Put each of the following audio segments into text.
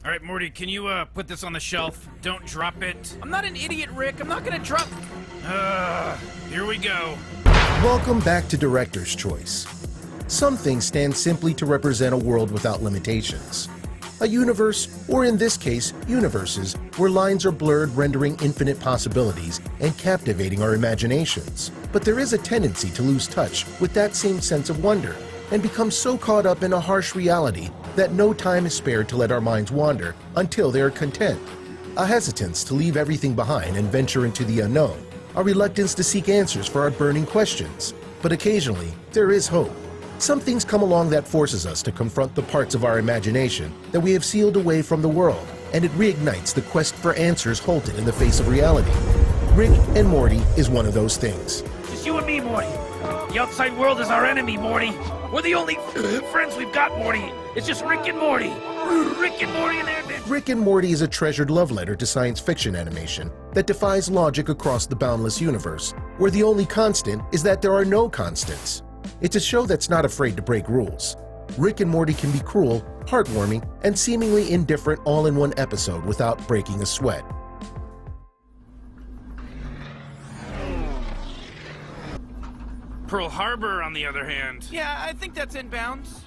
All right, Morty, can you put this on the shelf? Don't drop it. I'm not an idiot, Rick. I'm not gonna drop... Here we go. Welcome back to Director's Choice. Some things stand simply to represent a world without limitations. A universe, or in this case, universes, where lines are blurred, rendering infinite possibilities and captivating our imaginations. But there is a tendency to lose touch with that same sense of wonder and become so caught up in a harsh reality that no time is spared to let our minds wander until they are content. A hesitance to leave everything behind and venture into the unknown. A reluctance to seek answers for our burning questions. But occasionally, there is hope. Some things come along that forces us to confront the parts of our imagination that we have sealed away from the world, and it reignites the quest for answers halted in the face of reality. Rick and Morty is one of those things. Just you and me, Morty. The outside world is our enemy, Morty. We're the only friends we've got, Morty. It's just Rick and Morty. Rick and Morty and their... Rick and Morty is a treasured love letter to science fiction animation that defies logic across the boundless universe, where the only constant is that there are no constants. It's a show that's not afraid to break rules. Rick and Morty can be cruel, heartwarming, and seemingly indifferent all in one episode without breaking a sweat. Pearl Harbor, on the other hand. Yeah, I think that's inbounds.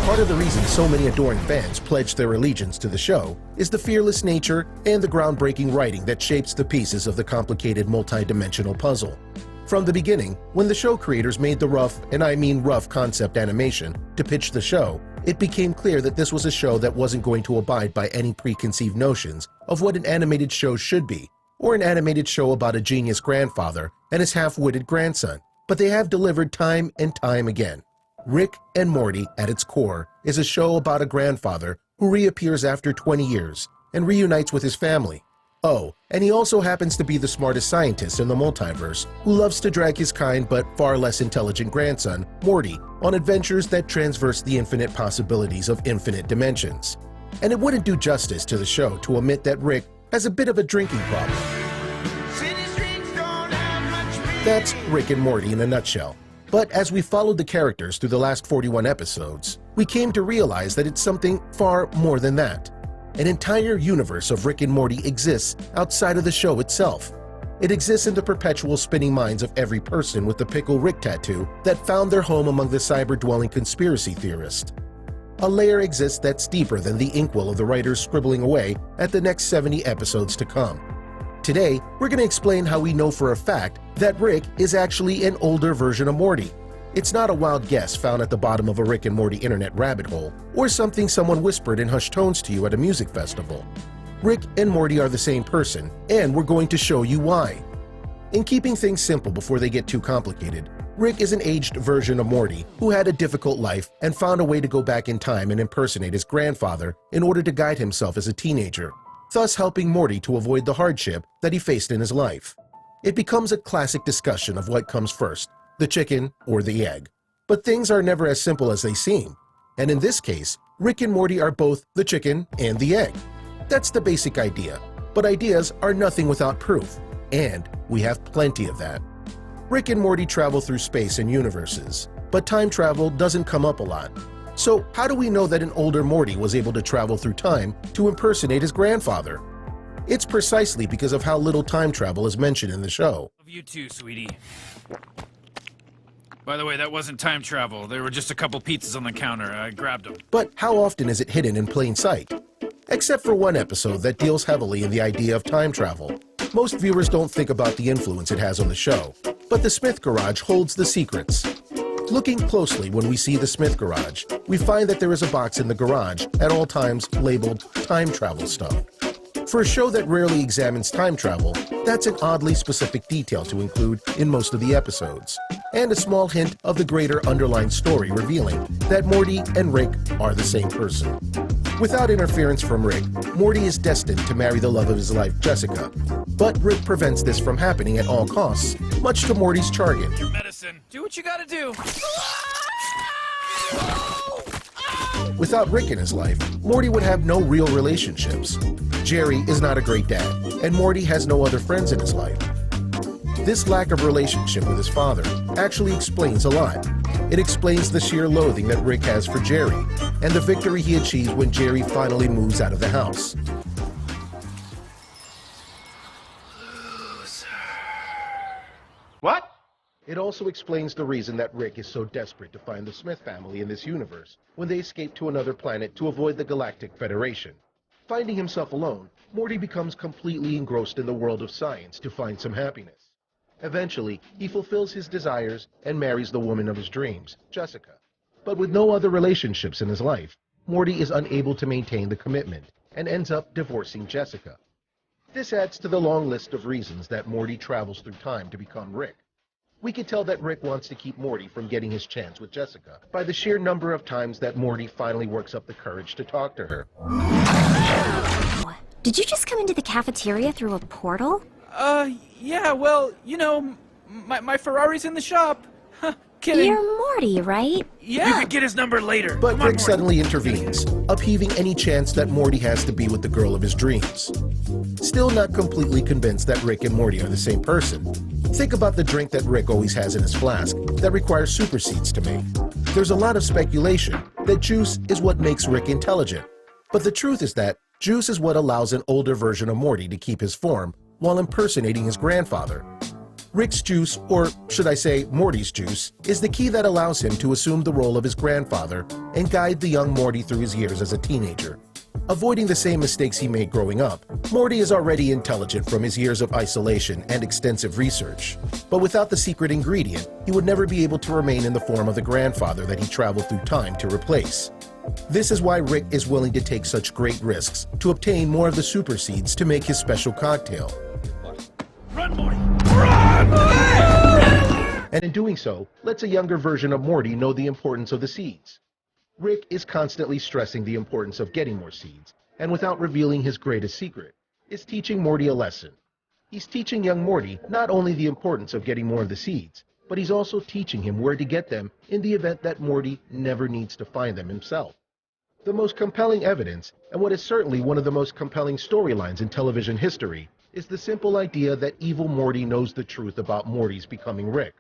Part of the reason so many adoring fans pledge their allegiance to the show is the fearless nature and the groundbreaking writing that shapes the pieces of the complicated multi-dimensional puzzle. From the beginning, when the show creators made the rough, and I mean rough, concept animation to pitch the show, it became clear that this was a show that wasn't going to abide by any preconceived notions of what an animated show should be, or an animated show about a genius grandfather and his half-witted grandson. But they have delivered time and time again. Rick and Morty, at its core, is a show about a grandfather who reappears after 20 years and reunites with his family. Oh, and he also happens to be the smartest scientist in the multiverse who loves to drag his kind but far less intelligent grandson, Morty, on adventures that transverse the infinite possibilities of infinite dimensions. And it wouldn't do justice to the show to omit that Rick has a bit of a drinking problem. That's Rick and Morty in a nutshell. But as we followed the characters through the last 41 episodes, we came to realize that it's something far more than that. An entire universe of Rick and Morty exists outside of the show itself. It exists in the perpetual spinning minds of every person with the Pickle Rick tattoo that found their home among the cyber-dwelling conspiracy theorists. A layer exists that's deeper than the inkwell of the writers scribbling away at the next 70 episodes to come. Today, we're going to explain how we know for a fact that Rick is actually an older version of Morty. It's not a wild guess found at the bottom of a Rick and Morty internet rabbit hole, or something someone whispered in hushed tones to you at a music festival. Rick and Morty are the same person, and we're going to show you why. In keeping things simple before they get too complicated, Rick is an aged version of Morty who had a difficult life and found a way to go back in time and impersonate his grandfather in order to guide himself as a teenager, thus helping Morty to avoid the hardship that he faced in his life. It becomes a classic discussion of what comes first, the chicken or the egg. But things are never as simple as they seem. And in this case, Rick and Morty are both the chicken and the egg. That's the basic idea. But ideas are nothing without proof. And we have plenty of that. Rick and Morty travel through space and universes, but time travel doesn't come up a lot. So how do we know that an older Morty was able to travel through time to impersonate his grandfather? It's precisely because of how little time travel is mentioned in the show. Love you too, sweetie. By the way, that wasn't time travel. There were just a couple pizzas on the counter. I grabbed them. But how often is it hidden in plain sight? Except for one episode that deals heavily in the idea of time travel. Most viewers don't think about the influence it has on the show, but the Smith Garage holds the secrets. Looking closely when we see the Smith Garage, we find that there is a box in the garage at all times labeled time travel stuff. For a show that rarely examines time travel, that's an oddly specific detail to include in most of the episodes, and a small hint of the greater underlying story revealing that Morty and Rick are the same person. Without interference from Rick, Morty is destined to marry the love of his life, Jessica. But Rick prevents this from happening at all costs, much to Morty's chagrin. Your medicine. Do what you gotta do. Without Rick in his life, Morty would have no real relationships. Jerry is not a great dad, and Morty has no other friends in his life. This lack of relationship with his father actually explains a lot. It explains the sheer loathing that Rick has for Jerry, and the victory he achieves when Jerry finally moves out of the house. What? It also explains the reason that Rick is so desperate to find the Smith family in this universe when they escape to another planet to avoid the Galactic Federation. Finding himself alone, Morty becomes completely engrossed in the world of science to find some happiness. Eventually, he fulfills his desires and marries the woman of his dreams, Jessica. But with no other relationships in his life, Morty is unable to maintain the commitment and ends up divorcing Jessica. This adds to the long list of reasons that Morty travels through time to become Rick. We can tell that Rick wants to keep Morty from getting his chance with Jessica by the sheer number of times that Morty finally works up the courage to talk to her. Did you just come into the cafeteria through a portal? Yeah, well, you know, my Ferrari's in the shop. Huh, kidding. You're Morty, right? Yeah. You can get his number later. But Come on, Rick Morty. suddenly intervenes, upheaving any chance that Morty has to be with the girl of his dreams. Still not completely convinced that Rick and Morty are the same person. Think about the drink that Rick always has in his flask that requires super seeds to make. There's a lot of speculation that juice is what makes Rick intelligent. But the truth is that juice is what allows an older version of Morty to keep his form while impersonating his grandfather. Rick's juice, or should I say Morty's juice, is the key that allows him to assume the role of his grandfather and guide the young Morty through his years as a teenager. Avoiding the same mistakes he made growing up, Morty is already intelligent from his years of isolation and extensive research. But without the secret ingredient, he would never be able to remain in the form of the grandfather that he traveled through time to replace. This is why Rick is willing to take such great risks to obtain more of the super seeds to make his special cocktail. Run, Morty! Run! And in doing so, lets a younger version of Morty know the importance of the seeds. Rick is constantly stressing the importance of getting more seeds, and without revealing his greatest secret, is teaching Morty a lesson. He's teaching young Morty not only the importance of getting more of the seeds, but he's also teaching him where to get them in the event that Morty never needs to find them himself. The most compelling evidence, and what is certainly one of the most compelling storylines in television history, is the simple idea that evil Morty knows the truth about Morty's becoming Rick.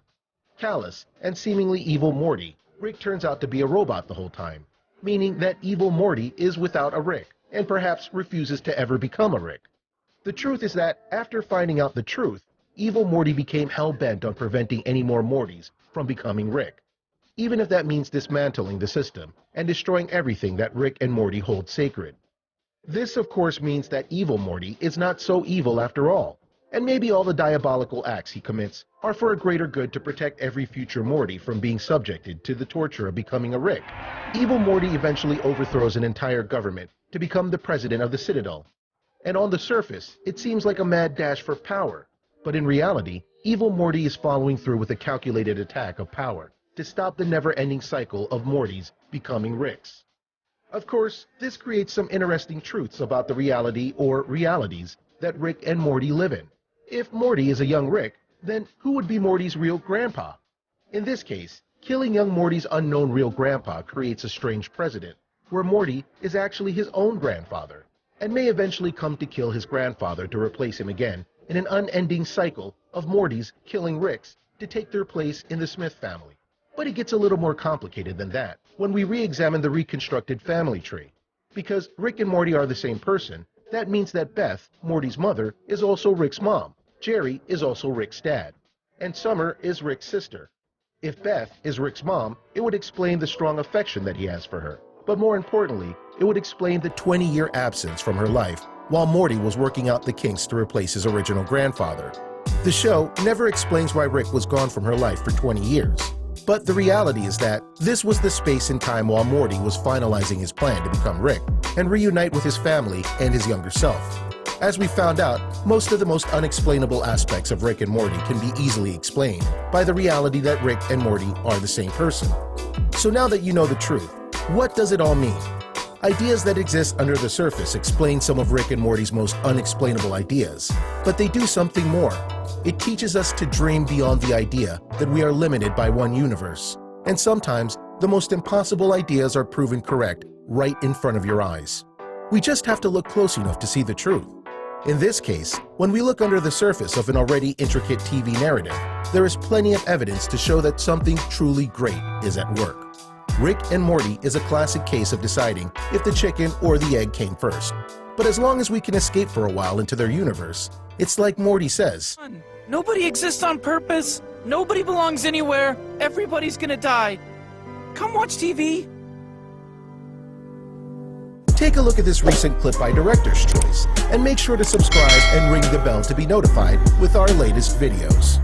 Callous and seemingly evil Morty, Rick turns out to be a robot the whole time, meaning that evil Morty is without a Rick, and perhaps refuses to ever become a Rick. The truth is that, after finding out the truth, evil Morty became hell-bent on preventing any more Mortys from becoming Rick, even if that means dismantling the system and destroying everything that Rick and Morty hold sacred. This, of course, means that evil Morty is not so evil after all, and maybe all the diabolical acts he commits are for a greater good to protect every future Morty from being subjected to the torture of becoming a Rick. Evil Morty eventually overthrows an entire government to become the president of the Citadel. And on the surface, it seems like a mad dash for power, but in reality, evil Morty is following through with a calculated attack of power to stop the never-ending cycle of Mortys becoming Ricks. Of course, this creates some interesting truths about the reality or realities that Rick and Morty live in. If Morty is a young Rick, then who would be Morty's real grandpa? In this case, killing young Morty's unknown real grandpa creates a strange precedent, where Morty is actually his own grandfather, and may eventually come to kill his grandfather to replace him again in an unending cycle of Mortys killing Ricks to take their place in the Smith family. But it gets a little more complicated than that when we re-examine the reconstructed family tree. Because Rick and Morty are the same person, that means that Beth, Morty's mother, is also Rick's mom. Jerry is also Rick's dad. And Summer is Rick's sister. If Beth is Rick's mom, it would explain the strong affection that he has for her. But more importantly, it would explain the 20-year absence from her life while Morty was working out the kinks to replace his original grandfather. The show never explains why Rick was gone from her life for 20 years. But the reality is that this was the space and time while Morty was finalizing his plan to become Rick and reunite with his family and his younger self. As we found out, most of the most unexplainable aspects of Rick and Morty can be easily explained by the reality that Rick and Morty are the same person. So now that you know the truth, what does it all mean? Ideas that exist under the surface explain some of Rick and Morty's most unexplainable ideas, but they do something more. It teaches us to dream beyond the idea that we are limited by one universe. And sometimes, the most impossible ideas are proven correct right in front of your eyes. We just have to look close enough to see the truth. In this case, when we look under the surface of an already intricate TV narrative, there is plenty of evidence to show that something truly great is at work. Rick and Morty is a classic case of deciding if the chicken or the egg came first. But as long as we can escape for a while into their universe, it's like Morty says, Nobody exists on purpose. Nobody belongs anywhere. Everybody's gonna die. Come watch TV. take a look at this recent clip by Director's Choice, and make sure to subscribe and ring the bell to be notified with our latest videos.